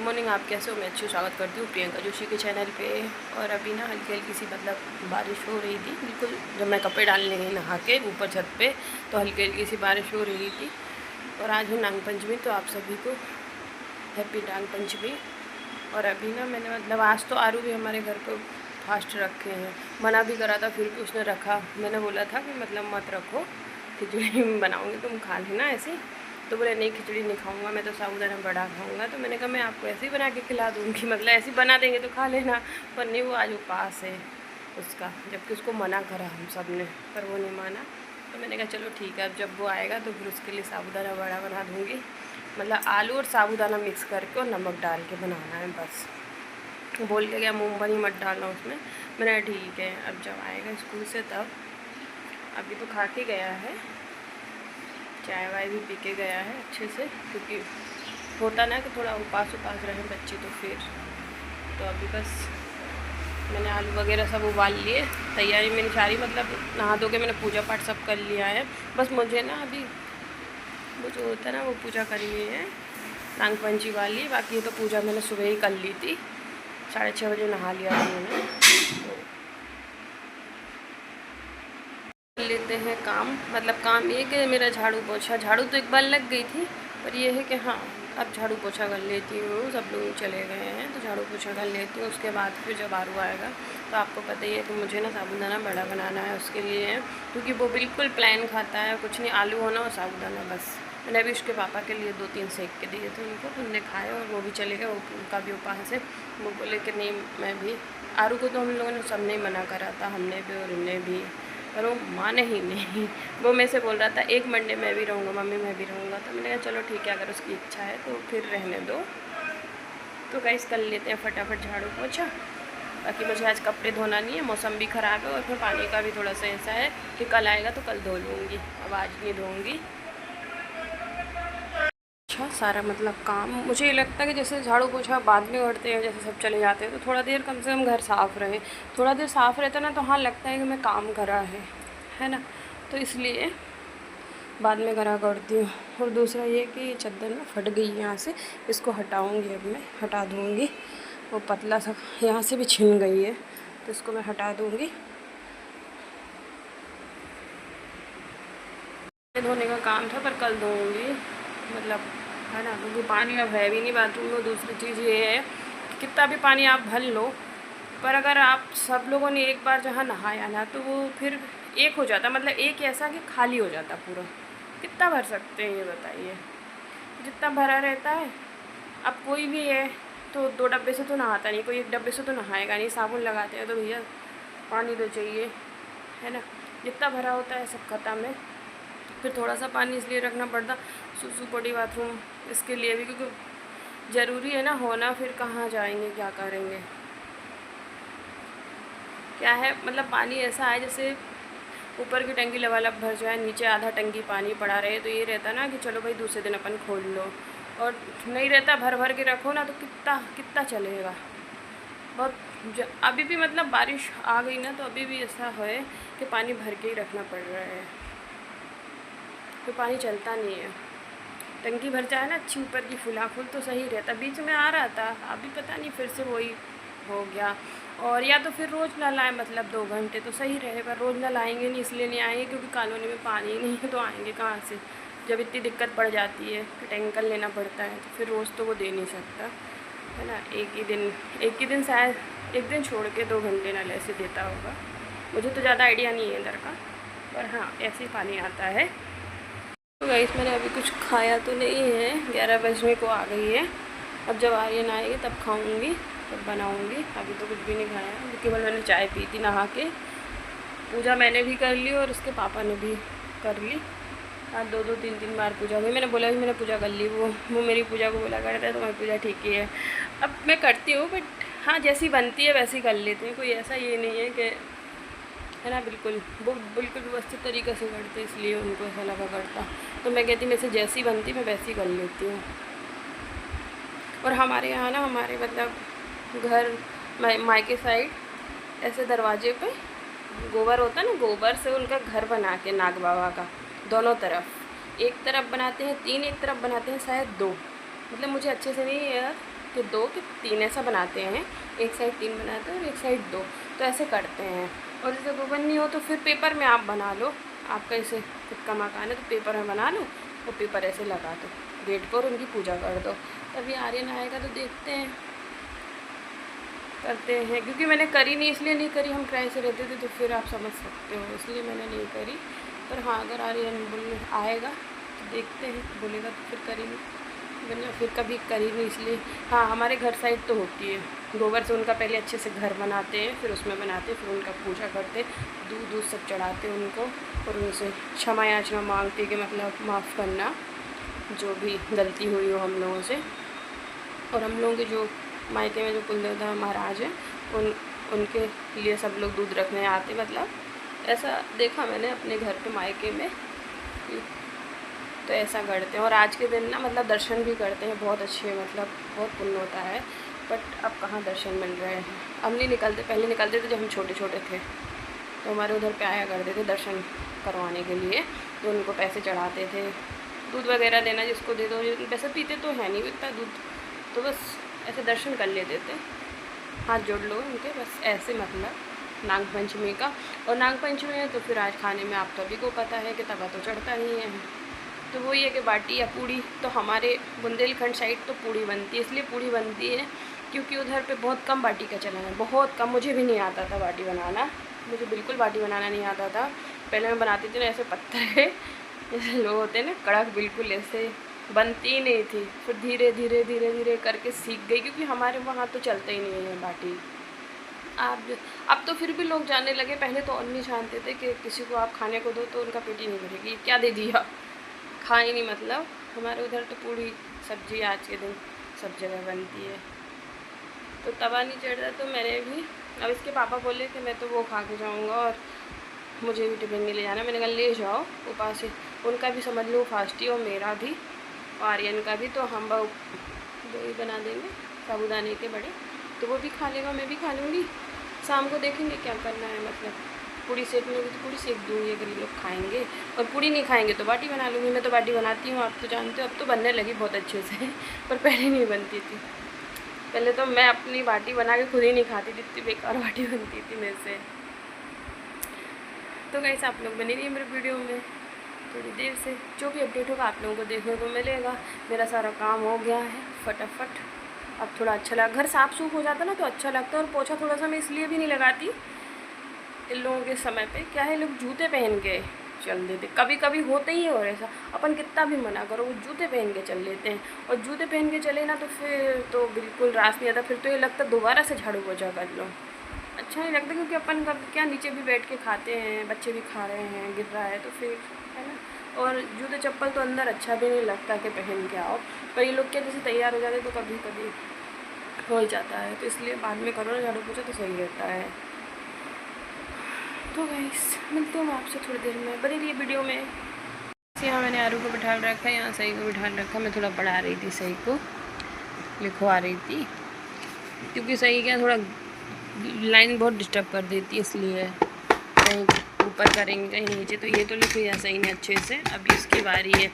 Morning, आप कैसे हो? मैं अच्छी स्वागत करती हूँ प्रियंका जोशी के चैनल पे। और अभी ना हल्की हल्की सी मतलब बारिश हो रही थी, बिल्कुल जब मैं कपड़े डालने गई नहा के ऊपर छत पे, तो हल्की हल्की सी बारिश हो रही थी। और आज है नाग पंचमी, तो आप सभी को हैप्पी नाग पंचमी। और अभी ना मैंने मतलब आज तो आरू भी हमारे घर पर फास्ट रखे हैं, मना भी करा था, फिर भी उसने रखा। मैंने बोला था कि मतलब मत रखो, खिचड़ी बनाऊँगी तुम खा लेना ऐसे। तो बोले नहीं, खिचड़ी नहीं खाऊंगा, मैं तो साबूदाना बड़ा खाऊंगा। तो मैंने कहा मैं आपको ऐसे ही बना के खिला दूँगी, मतलब ऐसे ही बना देंगे तो खा लेना। पर नहीं, वो आज उपास है उसका, जबकि उसको मना करा हम सब ने, पर वो नहीं माना। तो मैंने कहा चलो ठीक है, अब जब वो आएगा तो फिर उसके लिए साबूदाना बड़ा बना दूँगी। मतलब आलू और साबूदाना मिक्स करके और नमक डाल के बनाना है बस। बोल के गया मूँगफली मत डालना उसमें। मैंने ठीक है, अब जब आएगा स्कूल से तब। अभी तो खा के गया है, चाय वाय भी पी के गया है अच्छे से, क्योंकि होता ना कि थोड़ा उपास रहे बच्चे, तो फिर तो अभी बस मैंने आलू वगैरह सब उबाल लिए, तैयारी मेरी सारी, मतलब नहा धो के मैंने पूजा पाठ सब कर लिया है। बस मुझे ना अभी वो जो होता है ना वो पूजा करी है नाग पंचमी वाली, बाकी तो पूजा मैंने सुबह ही कर ली थी, 6:30 बजे नहा लिया था मैंने। तो लेते हैं काम, मतलब काम ये कि मेरा झाड़ू तो एक बार लग गई थी, पर ये है कि हाँ अब झाड़ू पोछा कर लेती हूँ। सब लोग चले गए हैं तो झाड़ू पोछा कर लेती हूँ। उसके बाद फिर जब आरू आएगा तो आपको पता ही है कि मुझे ना साबूदाना बड़ा बनाना है उसके लिए, क्योंकि वो बिल्कुल प्लेन खाता है, कुछ नहीं, आलू होना और साबूदाना बस। मैंने अभी उसके पापा के लिए 2-3 सेक के दिए थे उनको, तो उनने खाए और वो भी चले गए, उनका भी उपास है। वो बोले कि नहीं मैं भी। आरू को तो हम लोगों ने सबने ही मना करा था, हमने भी और इन्हें भी, पर वो माने ही नहीं। वो मेरे से बोल रहा था एक मंडे मैं भी रहूँगा मम्मी, मैं भी रहूँगा। तो मैंने कहा चलो ठीक है, अगर उसकी इच्छा है तो फिर रहने दो। तो गाइस कर लेते हैं फटाफट झाड़ू पोछा, बाकी मुझे आज कपड़े धोना नहीं है, मौसम भी ख़राब है और फिर पानी का भी थोड़ा सा ऐसा है कि कल आएगा तो कल धो लूँगी, अब आज नहीं धोऊँगी। अच्छा सारा मतलब काम मुझे ये लगता है कि जैसे झाड़ू पोछा बाद में करते हैं, जैसे सब चले जाते हैं, तो थोड़ा देर कम से कम घर साफ़ रहे। थोड़ा देर साफ़ रहता ना तो हाँ लगता है कि मैं काम करा है ना। तो इसलिए बाद में करा करती हूँ। और दूसरा ये कि ये चादर ना फट गई है यहाँ से, इसको हटाऊँगी, अब मैं हटा दूँगी। वो पतला सा यहाँ से भी छिन गई है, तो इसको मैं हटा दूँगी। धोने का काम था पर कल धोऊँगी, मतलब है ना, क्योंकि पानी अब है भी नहीं बाथरूम में। दूसरी चीज़ ये है कि कितना भी पानी आप भर लो, पर अगर आप सब लोगों ने एक बार जहाँ नहाया ना तो वो फिर एक हो जाता, मतलब एक ऐसा कि खाली हो जाता पूरा। कितना भर सकते हैं ये बताइए, जितना भरा रहता है। अब कोई भी है तो 2 डब्बे से तो नहाता नहीं, कोई 1 डब्बे से तो नहाएगा नहीं। साबुन लगाते हैं तो भैया पानी तो चाहिए, है ना। जितना भरा होता है सब ख़त्म है, फिर थोड़ा सा पानी इसलिए रखना पड़ता, सूसू पड़ी बाथरूम इसके लिए भी, क्योंकि ज़रूरी है ना होना, फिर कहाँ जाएंगे क्या करेंगे। क्या है मतलब पानी ऐसा है जैसे ऊपर की टंकी लबालब भर जाए, नीचे आधा टंकी पानी पड़ा रहे, तो ये रहता ना कि चलो भाई दूसरे दिन अपन खोल लो। और नहीं रहता, भर भर के रखो ना तो कितना कितना चलेगा। बहुत अभी भी मतलब बारिश आ गई ना तो अभी भी ऐसा है कि पानी भर के ही रखना पड़ रहा है, तो पानी चलता नहीं है। टंकी भर जाए ना अच्छी ऊपर की फुला फुल तो सही रहता, बीच में आ रहा था, अभी पता नहीं फिर से वही हो गया। और या तो फिर रोज़ न लाएँ, मतलब 2 घंटे तो सही रहेगा। रोज़ न लाएंगे नहीं, इसलिए नहीं आएंगे क्योंकि कॉलोनी में पानी नहीं है, तो आएंगे कहाँ से जब इतनी दिक्कत पड़ जाती है कि टैंकर लेना पड़ता है। तो फिर रोज़ तो वो दे नहीं सकता, है ना। एक ही दिन शायद, एक दिन छोड़ के 2 घंटे नल ऐसे देता होगा। मुझे तो ज़्यादा आइडिया नहीं है इधर का, पर हाँ ऐसे ही पानी आता है। तो गाइस मैंने अभी कुछ खाया तो नहीं है, 11 बजने को आ गई है। अब जब आर्यन आएगी तब खाऊंगी, तब बनाऊंगी। अभी तो कुछ भी नहीं खाया, केवल मैंने चाय पी थी नहा के। पूजा मैंने भी कर ली और उसके पापा ने भी कर ली। आज 2-2 3-3 बार पूजा हुई। मैंने बोला भी मैंने पूजा कर ली, वो मेरी पूजा को बोला करता है तो मेरी पूजा ठीक ही है। अब मैं करती हूँ बट हाँ जैसी बनती है वैसी कर लेती हूँ, कोई ऐसा ये नहीं है कि, है ना, बिल्कुल वो बिल्कुल व्यवस्थित तरीक़े से करते, इसलिए उनको ऐसा लगा करता। तो मैं कहती मेरे से जैसी बनती मैं वैसी कर लेती हूँ। और हमारे यहाँ ना, हमारे मतलब घर मायके साइड ऐसे दरवाजे पे गोबर होता है ना, गोबर से उनका घर बना के नाग बाबा का दोनों तरफ, एक तरफ बनाते हैं 3, एक तरफ बनाते हैं शायद 2, मतलब मुझे अच्छे से नहीं है, कि 2 कि 3 ऐसा बनाते हैं, एक साइड 3 बनाते हैं और एक साइड 2, तो ऐसे करते हैं। और जैसे ओवन नहीं हो तो फिर पेपर में आप बना लो, आपका ऐसे खुद का मकान है तो पेपर में बना लो और पेपर ऐसे लगा दो गेट पर, उनकी पूजा कर दो। तभी आर्यन आएगा तो देखते हैं, करते हैं। क्योंकि मैंने करी नहीं, इसलिए नहीं करी, हम किराए से रहते थे तो फिर आप समझ सकते हो, इसलिए मैंने नहीं करी। पर हाँ, अगर आर्यन बोलने आएगा तो देखते हैं, बोलेगा तो फिर करेंगे, वरना फिर कभी करी नहीं। इसलिए हाँ, हमारे घर साइड तो होती है, गोबर से उनका पहले अच्छे से घर बनाते हैं, फिर उसमें बनाते, फिर उनका पूजा करते, दूध दूध सब चढ़ाते उनको, और उनसे क्षमा याचना मांगते कि मतलब माफ़ करना जो भी गलती हुई हो हम लोगों से। और हम लोगों के जो मायके में जो कुलदेवता महाराज हैं उनके लिए सब लोग दूध रखने आते, मतलब ऐसा देखा मैंने अपने घर पे मायके में, तो ऐसा करते हैं। और आज के दिन ना मतलब दर्शन भी करते हैं, बहुत अच्छे, मतलब बहुत पुण्य होता है। बट अब कहाँ दर्शन मिल रहे हैं, अब नहीं निकलते। पहले निकलते थे जब हम छोटे छोटे थे, तो हमारे उधर पे आया करते थे दर्शन करवाने के लिए, तो उनको पैसे चढ़ाते थे, दूध वगैरह देना जिसको दे दो। वैसे पीते तो है नहीं इतना दूध, तो बस ऐसे दर्शन कर लेते थे, हाथ जोड़ लो उनके, बस ऐसे मतलब नाग पंचमी का। और नाग पंचमी है तो फिर आज खाने में आप सभी को पता है कि तवा तो चढ़ता नहीं है, तो वही है कि बाटी या पूड़ी। तो हमारे बुंदेलखंड साइड तो पूड़ी बनती है, इसलिए पूड़ी बनती है क्योंकि उधर पे बहुत कम बाटी का चलन है, बहुत कम। मुझे भी नहीं आता था बाटी बनाना, मुझे बिल्कुल बाटी बनाना नहीं आता था। पहले मैं बनाती थी ना ऐसे पत्थर है जैसे लोग होते हैं ना, कड़क, बिल्कुल ऐसे बनती ही नहीं थी। फिर धीरे धीरे धीरे धीरे करके सीख गई, क्योंकि हमारे वहाँ तो चलता ही नहीं है बाटी। अब तो फिर भी लोग जानने लगे, पहले तो और नहीं जानते थे कि किसी को आप खाने को दो तो उनका पेट ही नहीं भरेगी, क्या दे दिया, खा ही नहीं। मतलब हमारे उधर तो पूरी सब्जी आज के दिन सब जगह बनती है, तो तवा नहीं चढ़ता। तो मैंने भी, अब इसके पापा बोले कि मैं तो वो खा के जाऊँगा और मुझे भी टिफिन में ले जाना। मैंने कहा ले जाओ, उपास है उनका भी समझ लो फास्ट ही, और मेरा भी, आर्यन का भी। तो हम दो ही बना देंगे साबूदाने के बड़े, तो वो भी खा लेगा, मैं भी खा लूँगी। शाम को देखेंगे क्या करना है, मतलब पूड़ी सेकने की तो पूड़ी सेक दूँगी अगर ये लोग खाएंगे, और पूड़ी नहीं खाएंगे तो बाटी बना लूँगी। मैं तो बाटी बनाती हूँ, आप तो जानते हो, अब तो बनने लगी बहुत अच्छे से पर पहले नहीं बनती थी। पहले तो मैं अपनी बाटी बना के खुद ही नहीं खाती थी, इतनी बेकार बाटी बनती थी मेरे से। तो गाइस आप लोग बने रहिए मेरे वीडियो में, थोड़ी देर से जो भी अपडेट होगा आप लोगों को देखने को मिलेगा। मेरा सारा काम हो गया है फटाफट, अब थोड़ा अच्छा लगा, घर साफ़ सूफ हो जाता ना तो अच्छा लगता है। और पोछा थोड़ा सा मैं इसलिए भी नहीं लगाती, इन लोगों के समय पे क्या है, लोग जूते पहन के चल देते, कभी कभी होते ही और ऐसा, अपन कितना भी मना करो वो जूते पहन के चल लेते हैं। और जूते पहन के चले ना तो फिर तो बिल्कुल रास नहीं आता, फिर तो ये लगता दोबारा से झाड़ू पोछा कर लो, अच्छा नहीं लगता। क्योंकि अपन का क्या नीचे भी बैठ के खाते हैं, बच्चे भी खा रहे हैं, गिर रहा है तो फिर है ना। और जूते चप्पल तो अंदर अच्छा भी नहीं लगता कि पहन के आओ, पर ये लोग क्या जैसे तैयार हो जाते तो कभी कभी हो जाता है, तो इसलिए बाद में करो ना झाड़ू पोछा तो सही रहता है। तो गाइस मिलते हूँ आपसे थोड़ी देर में, बने रहिए वीडियो में। यहाँ मैंने आरू को बिठा रखा है, यहाँ सही को बिठा रखा, मैं थोड़ा बढ़ा रही थी, सही को लिखवा रही थी, क्योंकि सही क्या थोड़ा लाइन बहुत डिस्टर्ब कर देती है, इसलिए कहीं ऊपर करेंगे कहीं नीचे, तो ये तो लिख लिया सही ने अच्छे से। अभी इसकी बारी है